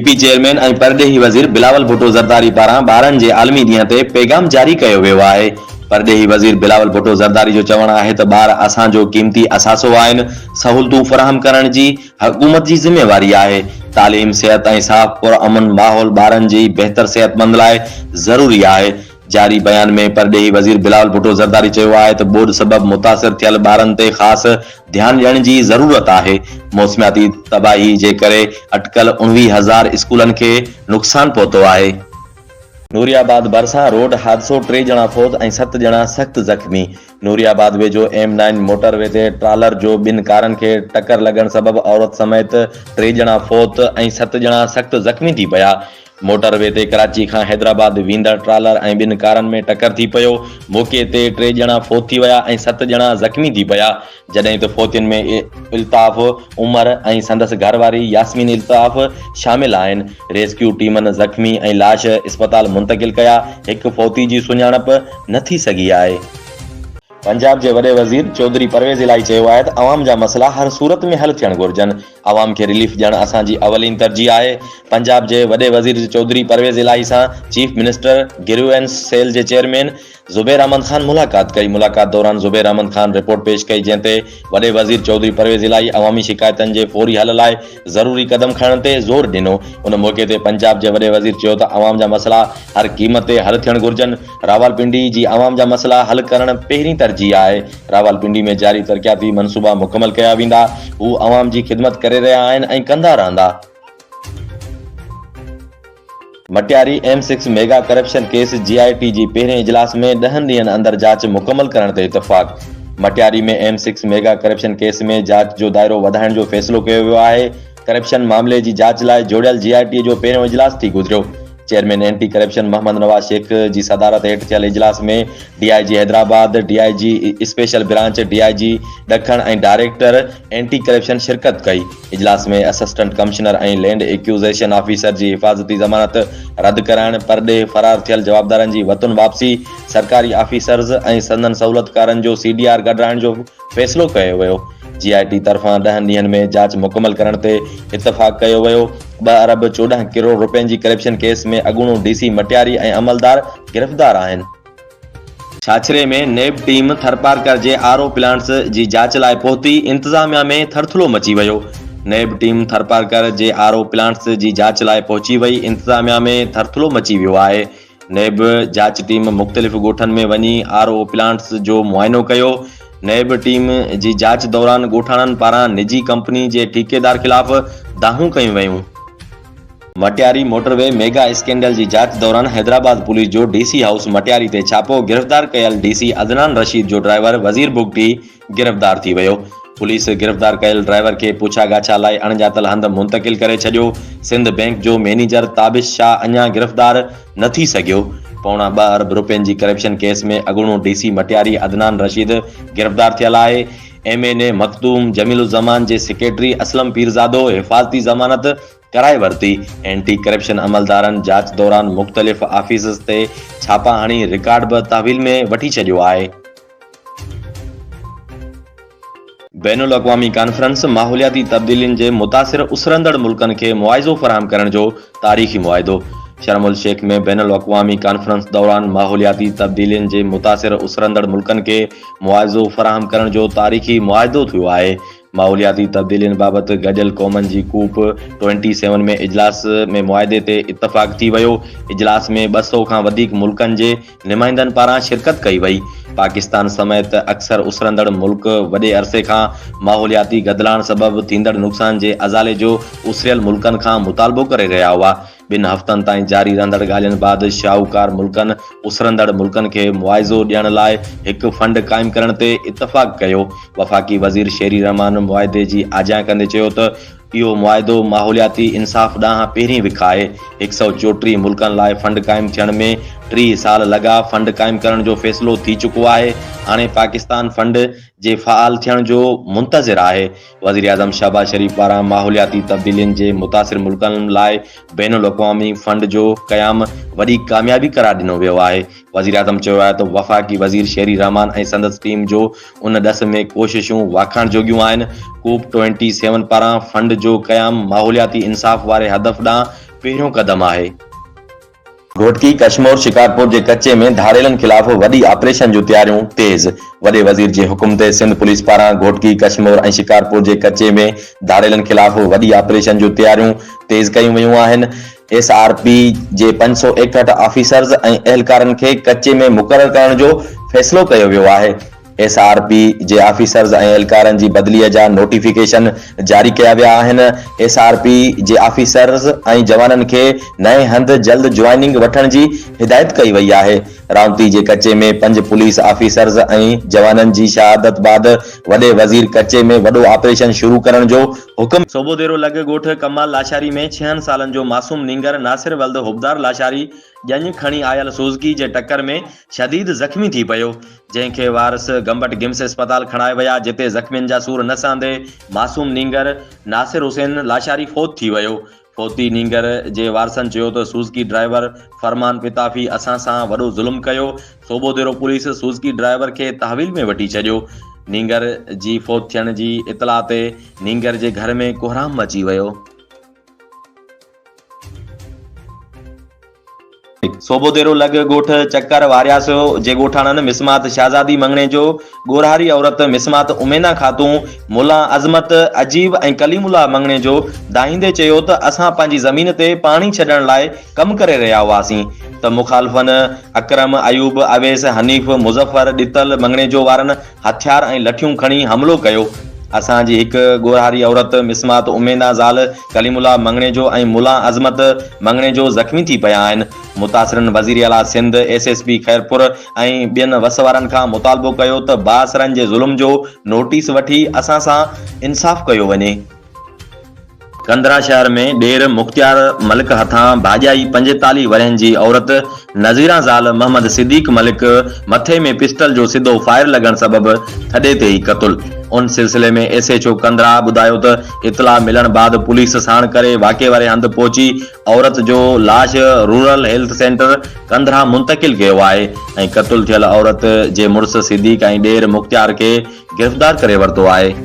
PP chairman ऐं परडेही वज़ीर बिलावल भुट्टो ज़रदारी पारां ॿारनि जे आलमी ॾींहं ते पैगाम जारी कयो वियो आहे। परडेही वज़ीर बिलावल भुट्टो ज़रदारी जो चवणु आहे त ॿार असांजो क़ीमती असासो आहिनि। सहूलतूं फ़राहम करण जी हुकूमत जी ज़िम्मेवारी आहे। तालीम, सिहत ऐं साफ़ पुरअमन माहौल ॿारनि जी बहितर सेहतमंद लाइ ज़रूरी आहे। जारी बयान में परडेही वज़ीर बिलावल भुट्टो ज़रदारी चयो आहे त ॿोॾि सबबि मुतासिर थियल ॿारनि ते ख़ासि ध्यानु ॾियण जी ज़रूरत आहे। मौसमियाती तबाही जे करे अटकल 19,000 स्कूलनि खे नुक़सान पहुतो आहे। नूरियाबाद भरिसां रोड हादसो, 3 ॼणा फौत ऐं 7 ॼणा सख़्त ज़ख़्मी। नूरियाबाद वेझो M9 मोटरवे ते ट्रालर जो 2 कारनि खे टक्कर लॻण सबबि औरत समेत 3 ॼणा फौत ऐं 7 ॼणा सख़्त ज़ख़्मी थी पिया। मोटरवे ते कराची खां हैदराबाद वेंदड़ ट्रालर ऐं 2 कारनि में टक्कर थी पियो। मौक़े ते 3 ॼणा फौत थी विया ऐं 7 ॼणा ज़ख़्मी थी पिया, जॾहिं त फौतियुनि में इल्ताफ़ उमर ऐं संदसि घरवारी यास्मीन इल्ताफ़ शामिल आहिनि। रेस्क्यू टीमनि ज़ख़्मी ऐं लाश इस्पताल मुंतक़िल कया। हिकु फौती जी सुञाणप न थी सघी आहे। पंजाब जे वॾे वज़ीर चौधरी परवेज़ इलाही चयो आहे त अवाम जा मसला हर सूरत में हल थियणु घुरिजनि। अवाम खे रिलीफ ॾियणु असांजी अवलीन तरजीह आहे। पंजाब जे वॾे वज़ीर चौधरी परवेज़ इलाही सां चीफ मिनिस्टर ग्रीवेंस सेल जे चेयरमैन ज़ुबैर अहमद ख़ान मुलाक़ात कई। मुलाक़ात दौरान ज़ुबैर अहमद ख़ान रिपोर्ट पेश कई, जंहिं ते वॾे वज़ीर चौधरी परवेज़ इलाही अवामी शिकायतनि जे फौरी हल लाइ ज़रूरी क़दम खणण ते ज़ोर ॾिनो। उन मौक़े ते पंजाब जे वॾे वज़ीर चयो त अवाम जा मसला हर क़ीमत ते हल थियणु घुरिजनि। रावलपिंडी जी अवाम जा मसला हल करणु पहिरीं तरजीह आहे। रावलपिंडी में जारी तरक़ियाती मनसूबा मुकमल कया वेंदा। हू अवाम जी ख़िदमत करे रहिया आहिनि ऐं कंदा रहंदा। Matiari M6 mega corruption case GIT जी पहिरें इजलास में 10 ॾींहनि अंदरि जांच मुकमल करण ते इतफ़ाक़। मटियारी में M6 मेगा करप्शन केस में जांच जो दाइरो वधाइण जो फ़ैसिलो कयो वियो आहे। करप्शन मामले जी जांच लाइ जोड़ियल GIT जो पहिरियों इजलास थी गुज़रियो। चेयरमैन एंटी करप्शन मोहम्मद नवाज़ शेख जी सदारत हेठि थियल इजलास में DIG Hyderabad, DIG special branch, DIG ॾखण ऐं डायरेक्टर एंटी करप्शन शिरकत कई। इजलास में असिस्टेंट कमिश्नर ऐं लैंड एक्यूज़ेशन ऑफिसर जी हिफ़ाज़ती ज़मानत रद्द कराइण, परॾे फरार थियल जवाबदारनि जी वतन वापसी, सरकारी ऑफिसर्स ऐं संदन सहूलतकारनि जो CDR गॾाइण जो फ़ैसिलो कयो वियो। GIT तरफ़ां 10 ॾींहनि में जांच मुकमल करण ते इतफ़ाक़ कयो वियो। 2 अरब 14 करोड़ रुपयनि जी करप्शन केस में अॻूणो DC मटियारी ऐं अमलदार गिरफ़्तार आहिनि। छाछरे में नेब टीम थरपारकर जे RO प्लांट्स जी जांच लाइ पहुती। इंतज़ामिया में थरथलो मची वियो। नेब टीम थरपारकर जे RO प्लांट्स जी जांच लाइ पहुची वई। इंतज़ामिया में थरथलो मची वियो आहे। नेब जांच टीम मुख़्तलिफ़ ॻोठनि में वञी RO प्लांट्स जो मुआइनो कयो। नेब टीम जी जांच दौरान ॻोठाणनि पारां निजी कंपनी जे ठेकेदार ख़िलाफ़ दाहूं कयूं वयूं। मटियारी मोटरवे मेगा स्कैंडल जी जांच दौरान हैदराबाद पुलिस जो DC हाउस मटियारी ते छापो। गिरफ़्तार कयल DC अदनान रशीद जो ड्राइवर वज़ीर बुगटी गिरफ़्तार थी वियो। पुलिस गिरफ़्तार कयल ड्राइवर खे पुछा गाछा लाइ अणॼातल हंधि मुंतक़िल करे छॾियो। सिंध बैंक जो मैनेजर ताबिश शाह अञा गिरफ़्तार न थी सघियो। पौणा 2 अरब रुपयनि जी करप्शन केस में अॻूणो DC मटियारी अदनान रशीद गिरफ़्तार थियल आहे। MNA मखदूम जमीलुज़्ज़मान जे सेक्रेटरी असलम पीरज़ादो हिफ़ाज़ती ज़मानत कराए वरिती। एंटी करप्शन अमलदारनि जांच दौरान मुख़्तलिफ़ ऑफिसर्स ते छापा हणी रिकॉर्ड बि तहवील में वठी छॾियो आहे। बैनुल अक़वामी कॉन्फ्रेंस माहौलियाती तब्दीलियुनि जे मुतासिर उसरंदड़ मुल्कनि खे मुआविज़ो फ़राहम करण जो तारीख़ी मुआहिदो। शर्म उल शेख में बैनुल अक़वामी कॉन्फ्रेंस दौरान माहौलियाती तब्दीलियुनि जे मुतासिर उसरंदड़ मुल्कनि खे मुआविज़ो फ़राहम करण जो तारीख़ी मुआहिदो थियो आहे। माहौलियाती तब्दीलियुनि बाबति गॾियल क़ौमनि जी COP 27 में इजलास में मुआहिदे ते इतफ़ाक़ थी वियो। इजलास में 200 खां वधीक मुल्कनि जे नुमाइंदनि पारां शिरकत कई वई। पाकिस्तान समेत अक्सर उसरंदड़ मुल्क वॾे अरसे खां माहौलियाती गदिलाइण सबबि थींदड़ नुक़सान जे अज़ाले जो उसरियल मुल्कनि खां मुतालबो करे रहिया हुआ। 2 हफ़्तनि ताईं जारी रहंदड़ ॻाल्हियुनि बैदि शाहूकार मुल्कनि उसरंदड़ मुल्कनि खे मुआविज़ो ॾियण लाइ हिकु फंड क़ाइमु करण ते इतफ़ाक़ कयो। वफ़ाक़ी वज़ीर शेरी रहमान मुआहिदे जी आजियां कंदे चयो त इहो मुआहिदो माहौलियाती इंसाफ़ ॾांहुं पहिरीं विख आहे। 134 मुल्कनि लाइ फंड क़ाइमु थियण में 3 साल लॻा। फंड क़ाइमु करण जो फ़ैसिलो थी चुको आहे। हाणे पाकिस्तान फंड जे फ़ाल थियण जो मुंतज़िर आहे। वज़ीर आज़म शहबाज शरीफ़ पारां माहौलियाती तब्दीलियुनि जे मुतासिर मुल्कनि लाइ बैनुल अक़वामी फंड जो क़याम वॾी कामयाबी करार ॾिनो वियो आहे। वज़ीर आज़म चयो आहे त वफ़ाक़ी वज़ीर शेरी रहमान ऐं संदसि टीम जो उन ॾस में कोशिशूं वाखाण जोगियूं आहिनि। COP 27 पारां फंड जो क़याम माहौलियाती इंसाफ़ वारे हदफ़ ॾांहुं पहिरियों क़दम आहे। घोटकी कश्मीर शिकारपुर के कच्चे में धारेलन खिलाफ वडी ऑपरेशन जो तैयारियों तेज। वडे वजीर के हुक्म ते सिंध पुलिस पारा घोटकी कश्मीर और शिकारपुर के कच्चे में धारेलन खिलाफ वडी ऑपरेशन जो तैयारियों तेज कयूं वयूं आहिनि। SRP जे 561 ऑफिसर्स और एहलकारन के कच्चे में मुकर्रर करण जो फैसलो कयो वियो आहे। SRP जे ऑफिसर्स और एहलकारन की बदली जा नोटिफिकेशन जारी किया विया आहिनि। SRP जे ऑफिसर्स और जवानन के नए हंध जल्द ज्वाइनिंग वठण की हिदायत कई वई आहे। रावती जे कच्चे में 5 पुलिस ऑफिसर्स और जवानन की शहादत बाद वडे वजीर कच्चे में वडो ऑपरेशन शुरू करण जो हुक्म। सोबोदेरो लग गोठ कमाल लाशारी में 6 सालन जो मासूम नींगर नासिर वल्द हुबदार लाशारी जंज खणी आयल सूज़गी जे टक्कर में शदीद जख्मी थी पयो, जंहिंखे वारस गंबट गिम्स अस्पताल खणाए विया, जिते जख्मियुनि जा सूर न सांदे मासूम नींगर नासिर हुसैन लाशारी फौत थी वियो। फोती नींगर जे वारसन चयो त सूज़गी ड्राइवर फरमान पिताफी असां सां वडो ज़ुल्म कयो। सोबोदेरो पुलिस सूज़गी ड्राइवर के तहवील में वठी छॾियो। नींगर जी फौत थियण जी इतला ते नींगर जे घर में कोहराम मची वियो। सोबोदेरो लग गोठ चक्कर वारियासो जे गोठाणन मिसमात शाहजादी मंगणे जो गोरहारी औरत मिसमात उमेना खातूं मुला अजमत अजीब और कलीमुल्ला मंगणे जो दाहिंदे चयो त असां पंहिंजी ज़मीन ते पानी छॾण लाइ कम करे रहिया हुआसीं त मुखालफन अकरम अयूब अवेस हनीफ मुज़फ़र ॾितल मंगणे जो वारन हथियार और लठियूं खणी हमलो कयो। असांजी एक गोरहारी औरत मिसमात उमेना ज़ाल कलीमुल्ला मंगणे जो और मुला अजमत मंगणे जो जख्मी थी पिया आहिनि। मुतासिरन वज़ीर आला सिंध SSP खैरपुर और बियन वसवारन का मुतालबो कयो त बासरन जे ज़ुल्म जो नोटिस वठी असां सां इंसाफ कयो वञे। कंदरा शहर में डेर मुख्तियार मलिक हथां भाॼाई 45 वरहनि जी औरत नज़ीरा ज़ाल मोहम्मद सिद्दीक मलिक मथे में पिस्टल जो सिधो फायर लगन सबब थॾे ते ही क़तल। उन सिलसिले में SHO कंदरा ॿुधायो त इतला मिलण बाद पुलिस साण करे वाक़े वारे हंध पहुची औरत जो लाश रूरल हेल्थ सेंटर कंदरा मुंतकिल कियो आहे ऐं क़तल थियल औरत जे मुड़स सिद्दीक ऐं डेर मुख्तियार के गिरफ़्तार करे वरितो आहे।